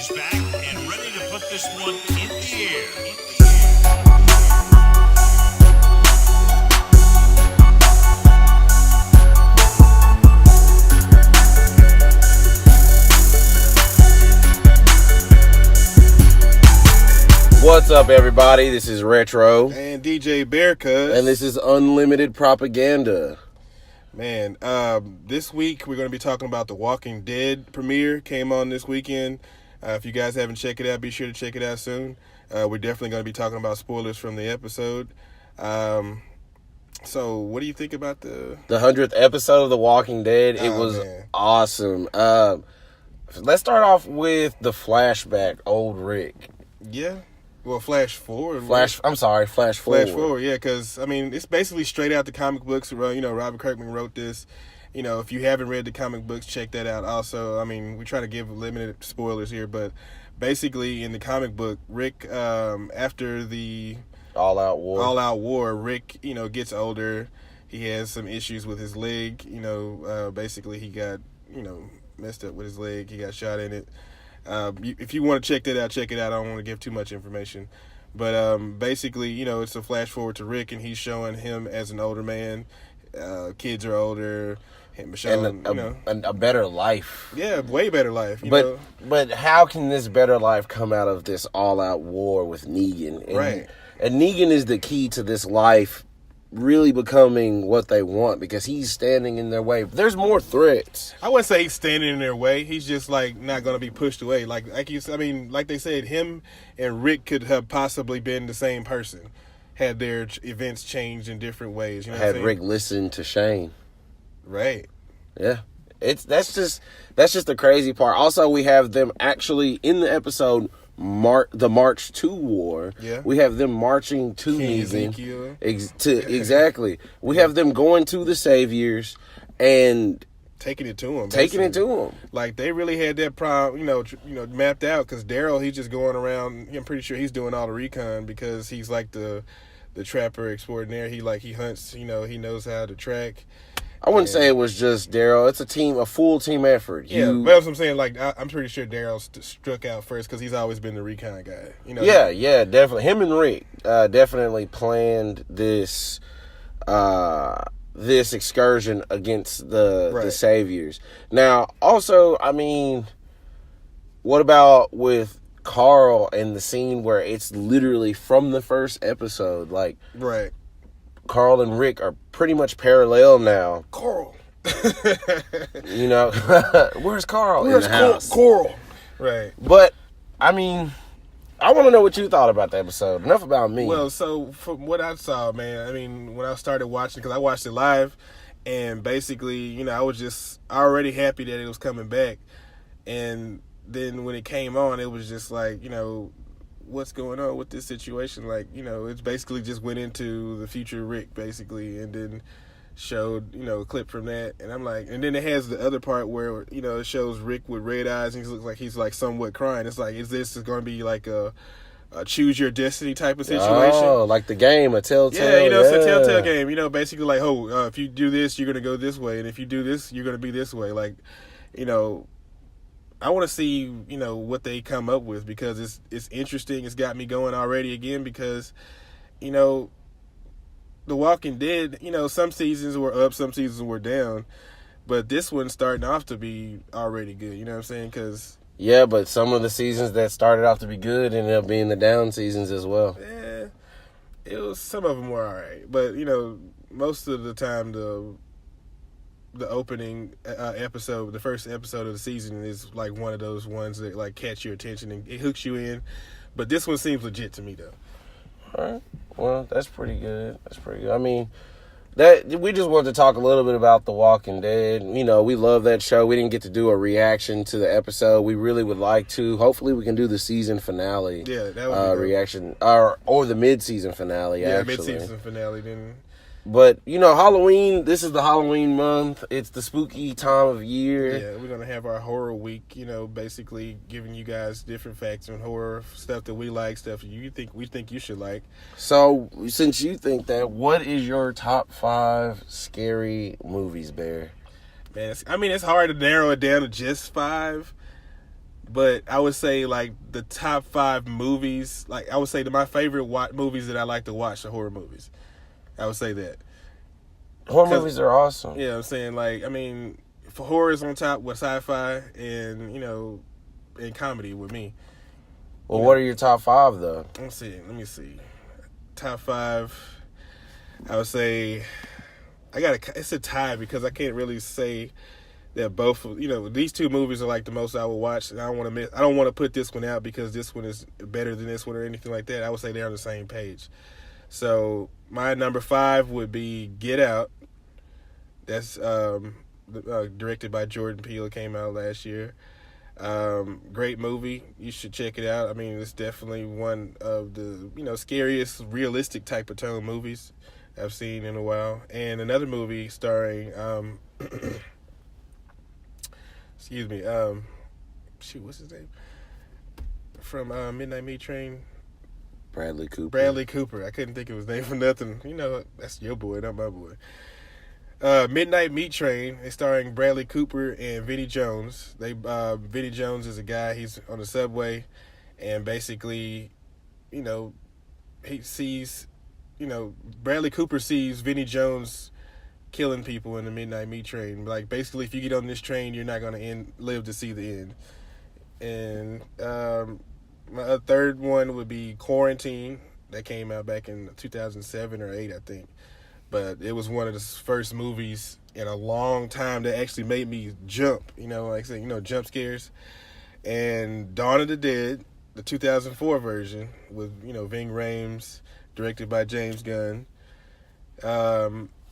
is back and ready to put this one in the air. What's up, everybody? This is Retro. And DjBearCuz. And this is Unlimited Propaganda. Man, this week we're going to be talking about The Walking Dead premiere. Came on this weekend. If you guys haven't checked it out, be sure to check it out soon. We're definitely going to be talking about spoilers from the episode. So, what do you think about the 100th episode of The Walking Dead? It was awesome. Let's start off with the flashback, old Rick. Yeah. Well, flash forward. Flash forward. Flash forward, yeah, because, I mean, it's basically straight out the comic books. You know, Robert Kirkman wrote this. You know, if you haven't read the comic books, check that out. Also, I mean, we try to give limited spoilers here, but basically in the comic book, Rick, after the All-Out War, Rick, you know, gets older. He has some issues with his leg. You know, basically he got, you know, messed up with his leg. He got shot in it. If you want to check that out, check it out. I don't want to give too much information. But basically, you know, it's a flash forward to Rick, and he's showing him as an older man. Kids are older. Him showing, a better life. Yeah, way better life. You know? But how can this better life come out of this all-out war with Negan? Right. And Negan is the key to this life really becoming what they want, because he's standing in their way. There's more threats. I wouldn't say he's standing in their way. He's just like not going to be pushed away. Like they said, him and Rick could have possibly been the same person had their events changed in different ways. You know had Rick listened to Shane. Right. Yeah. That's just the crazy part. Also, we have them actually in the episode the March to War. Yeah. We have them marching to Negan. Exactly. We have them going to the Saviors and taking it to them. Taking it to them. Like, they really had that problem, mapped out, because Daryl, he's just going around. I'm pretty sure he's doing all the recon because he's like the trapper extraordinaire. He hunts, he knows how to track. I wouldn't say it was just Daryl. It's a full team effort. Yeah, but that's what I'm saying. Like, I'm pretty sure Daryl struck out first because he's always been the recon guy. Yeah, definitely. Him and Rick definitely planned this excursion against the Saviors. Now, also, I mean, what about with Carl and the scene where it's literally from the first episode? Like, right. Carl and Rick are pretty much parallel now. Carl. Where's Carl? Where's in the house? Carl? Right. But, I mean, I want to know what you thought about the episode. Enough about me. Well, so from what I saw, man, I mean, when I started watching, because I watched it live, and basically, I was just already happy that it was coming back. And then when it came on, it was just like, what's going on with this situation? Like, it's basically just went into the future Rick, basically, and then showed, a clip from that. And I'm like, and then it has the other part where, it shows Rick with red eyes, and he looks like he's like somewhat crying. It's like, is this going to be like a choose your destiny type of situation? Oh, like the game, a Telltale. Yeah, it's a Telltale game. Basically like, if you do this, you're going to go this way. And if you do this, you're going to be this way. Like, I want to see, what they come up with, because it's interesting. It's got me going already again because, The Walking Dead, some seasons were up, some seasons were down, but this one's starting off to be already good. You know what I'm saying? Yeah, but some of the seasons that started off to be good ended up being the down seasons as well. Yeah, some of them were all right, but, most of the time the opening episode, the first episode of the season, is like one of those ones that like catch your attention and it hooks you in. But this one seems legit to me, though. All right. Well, that's pretty good. I mean, we just wanted to talk a little bit about The Walking Dead. We love that show. We didn't get to do a reaction to the episode. We really would like to. Hopefully, we can do the season finale. Yeah, that would be reaction, or the mid-season finale. Yeah, actually. mid-season finale. Then. But, Halloween, this is the Halloween month. It's the spooky time of year. Yeah, we're going to have our horror week, basically giving you guys different facts on horror, stuff that we like, stuff we think you should like. So, since you think that, what is your top 5 scary movies, Bear? Man, it's hard to narrow it down to just 5. But I would say like the top 5 movies. Like I would say my favorite movies that I like to watch are horror movies. I would say that. Horror movies are awesome. Yeah, I'm saying like I mean, for horror is on top with sci-fi and and comedy with me. Well, what are your top 5 though? Let me see. Top 5. I would say it's a tie because I can't really say that both. These 2 movies are like the most I would watch, and I don't want to put this one out because this one is better than this one or anything like that. I would say they're on the same page. So my number 5 would be Get Out. That's directed by Jordan Peele. It came out last year. Great movie. You should check it out. I mean, it's definitely one of the scariest, realistic type of tone movies I've seen in a while. And another movie starring excuse me, what's his name? From Midnight Meat Train. Bradley Cooper. I couldn't think of his name for nothing. That's your boy, not my boy. Midnight Meat Train is starring Bradley Cooper and Vinnie Jones. Vinnie Jones is a guy. He's on the subway, and basically, he sees, Bradley Cooper sees Vinnie Jones killing people in the Midnight Meat Train. Like basically, if you get on this train, you're not gonna live to see the end. And my third one would be Quarantine. That came out back in 2007 or 8, I think. But it was one of the first movies in a long time that actually made me jump, like I said, jump scares. And Dawn of the Dead, the 2004 version with, Ving Rhames, directed by James Gunn.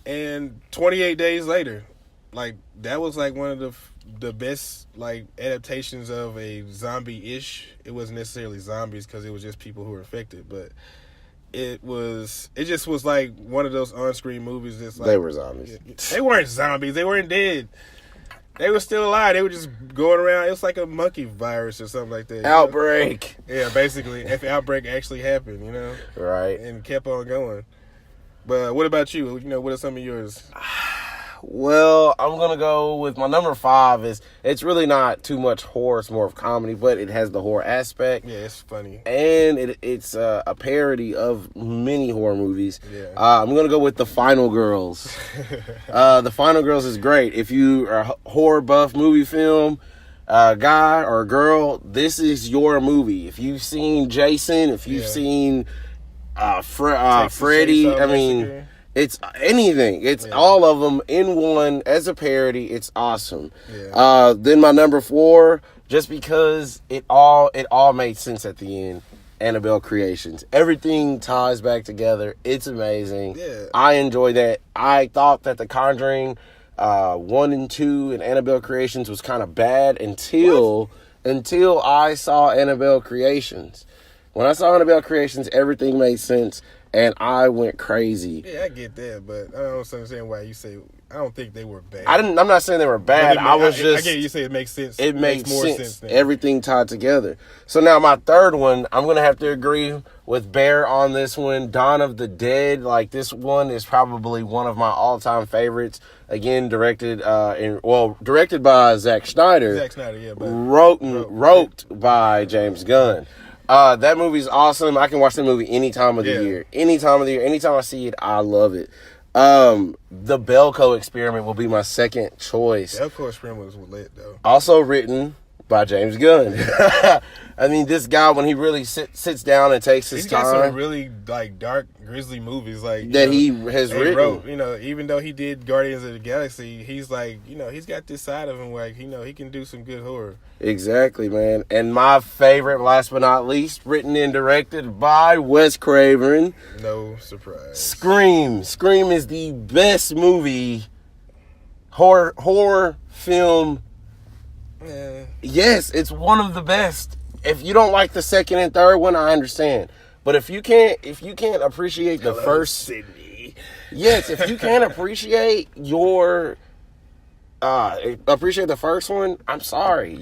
And 28 Days Later, like that was like one of the best like adaptations of a zombie-ish. It wasn't necessarily zombies because it was just people who were affected, but it just was like one of those on-screen movies that's like... They were zombies. They weren't zombies. They weren't dead. They were still alive. They were just going around. It was like a monkey virus or something like that. Outbreak. Yeah, basically. If the outbreak actually happened, Right. And kept on going. But what about you? What are some of yours? Well, I'm going to go with my number 5 it's really not too much horror. It's more of comedy, but it has the horror aspect. Yeah, it's funny. And it's a parody of many horror movies. Yeah. I'm going to go with The Final Girls. The Final Girls is great. If you are a horror buff movie film guy or girl, this is your movie. If you've seen Jason, if you've seen Freddy, I mean... It's anything. It's all of them in one as a parody. It's awesome. Yeah. Then my number 4, just because it all made sense at the end. Annabelle Creations. Everything ties back together. It's amazing. Yeah. I enjoy that. I thought that The Conjuring 1 and 2 and Annabelle Creations was kind of bad until I saw Annabelle Creations. When I saw Annabelle Creations, everything made sense. And I went crazy. Yeah, I get that, but I don't understand why you say. I don't think they were bad. I'm not saying they were bad. I get you say it makes sense. It makes more sense. Everything tied together. So now my third one, I'm gonna have to agree with Bear on this one. Dawn of the Dead. Like this one is probably one of my all-time favorites. Again, directed by Zack Snyder. Zack Snyder, yeah. But wrote by James Gunn. That movie's awesome. I can watch that movie any time of the year. Any time of the year. Anytime I see it, I love it. The Belko Experiment will be my second choice. Belko Experiment was lit, though. Also written by James Gunn. I mean, this guy, when he really sits down and takes his time. He's got some really, like, dark, grisly movies, like... That he has written. Wrote, even though he did Guardians of the Galaxy, he's like, he's got this side of him where, like, he can do some good horror. Exactly, man. And my favorite, last but not least, written and directed by Wes Craven. No surprise. Scream. Scream is the best movie, horror film. Yeah. Yes, it's one of the best. If you don't like the second and third one, I understand. But if you can't appreciate the first, Sydney. Yes, if you can't appreciate appreciate the first one, I'm sorry.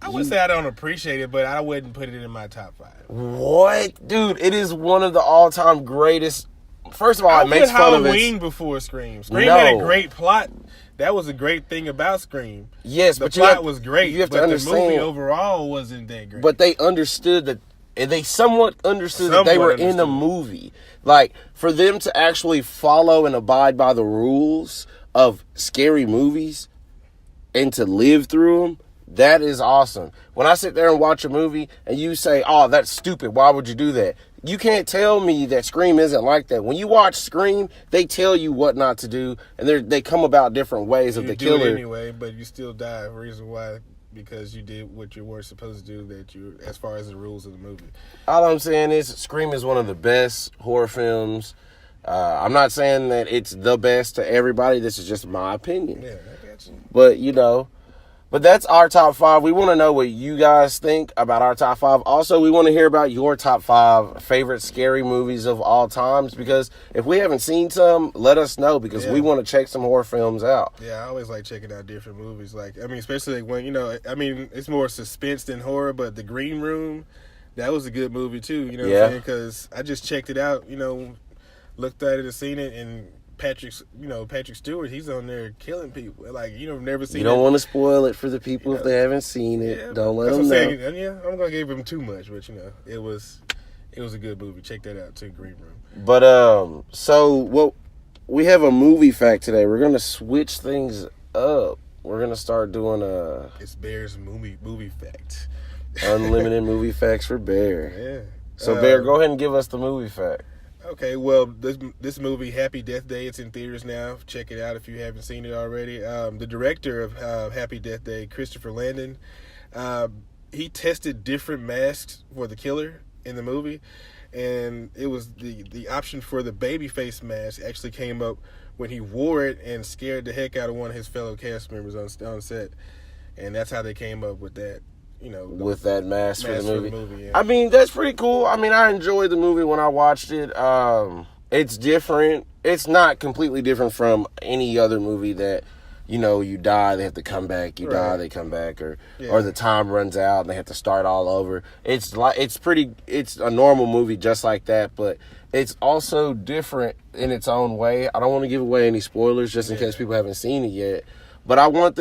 I wouldn't say I don't appreciate it, but I wouldn't put it in my top 5. What, dude? It is one of the all-time greatest. First of all, it makes fun of it. Halloween before Scream. Scream had a great plot. that was a great thing about Scream. Yes, the but plot was great. You have to but understand, the movie overall wasn't that great. But they understood that. And they somewhat understood that they were in a movie. Like, for them to actually follow and abide by the rules of scary movies and to live through them, that is awesome. When I sit there and watch a movie and you say, oh, that's stupid, why would you do that? You can't tell me that Scream isn't like that. When you watch Scream, they tell you what not to do, and they come about different ways of the killer. You do it anyway, but you still die. Reason why? Because you did what you weren't supposed to do, as far as the rules of the movie. All I'm saying is Scream is one of the best horror films. I'm not saying that it's the best to everybody. This is just my opinion. Yeah, I got you. But that's our top 5. We want to know what you guys think about our top 5. Also, we want to hear about your top 5 favorite scary movies of all times, because if we haven't seen some, let us know, because we want to check some horror films out. Yeah, I always like checking out different movies. Like, I mean, especially when, it's more suspense than horror, but The Green Room, that was a good movie too, what I'm saying? Because I just checked it out, looked at it and seen it, and Patrick Stewart, he's on there killing people. Like, you've never seen it. You don't want to spoil it for the people if they haven't seen it. Yeah, don't let them know. Yeah, I'm going to give him too much, but, it was a good movie. Check that out, too, Green Room. But, we have a movie fact today. We're going to switch things up. We're going to start doing It's Bear's movie fact. Unlimited movie facts for Bear. Yeah. So, Bear, go ahead and give us the movie fact. Okay, well, this movie, Happy Death Day, it's in theaters now. Check it out if you haven't seen it already. The director of Happy Death Day, Christopher Landon, he tested different masks for the killer in the movie, and it was the option for the baby face mask actually came up when he wore it and scared the heck out of one of his fellow cast members on set, and that's how they came up with that. With that mask for the movie. Yeah. I mean, that's pretty cool. I mean, I enjoyed the movie when I watched it. It's different. It's not completely different from any other movie that, you die, they have to come back. You die, they come back, or the time runs out and they have to start all over. It's a normal movie just like that, but it's also different in its own way. I don't want to give away any spoilers just in case people haven't seen it yet. But I want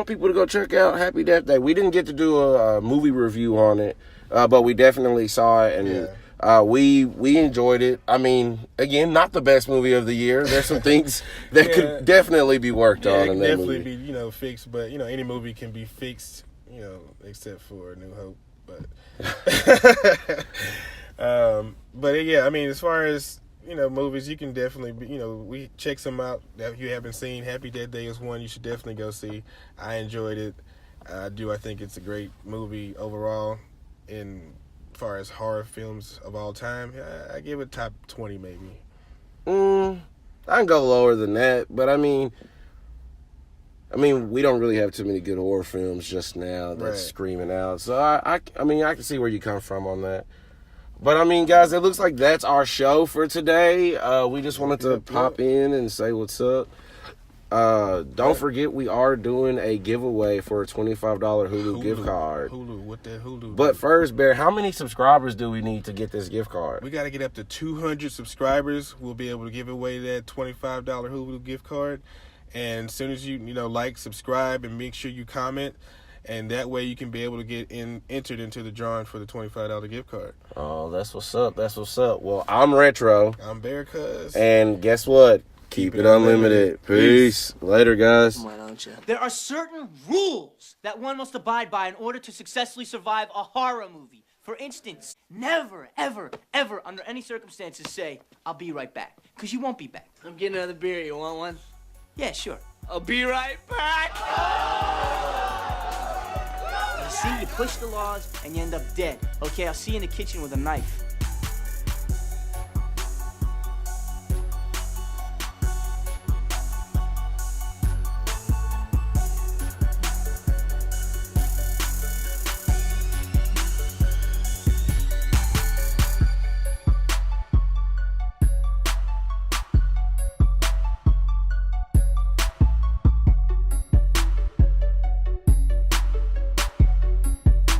people to go check out Happy Death Day. We didn't get to do a movie review on it, but we definitely saw it, and we enjoyed it. I mean, again, not the best movie of the year. There's some things that could definitely be worked on in that movie. It can definitely be, fixed, but, any movie can be fixed, except for New Hope. But, yeah, I mean, as far as, movies, you can definitely be, we check some out that you haven't seen. Happy Death Day is one you should definitely go see. I enjoyed it. I think it's a great movie overall. In far as horror films of all time, I give it top 20 maybe. I can go lower than that, but I mean, we don't really have too many good horror films just now that's screaming out. So I can see where you come from on that. But, I mean, guys, it looks like that's our show for today. We just wanted to pop in and say what's up. Don't forget, we are doing a giveaway for a $25 Hulu gift card. What that Hulu? But first, Bear, how many subscribers do we need to get this gift card? We got to get up to 200 subscribers. We'll be able to give away that $25 Hulu gift card. And as soon as you like, subscribe, and make sure you comment. And that way you can be able to get entered into the drawing for the $25 gift card. Oh, that's what's up. That's what's up. Well, I'm Retro. I'm DjBearCuz. And guess what? Keep it unlimited. Peace. Later, guys. Why don't you? There are certain rules that one must abide by in order to successfully survive a horror movie. For instance, never, ever, ever, under any circumstances say, I'll be right back. Because you won't be back. I'm getting another beer. You want one? Yeah, sure. I'll be right back. You see, you push the laws and you end up dead. Okay, I'll see you in the kitchen with a knife.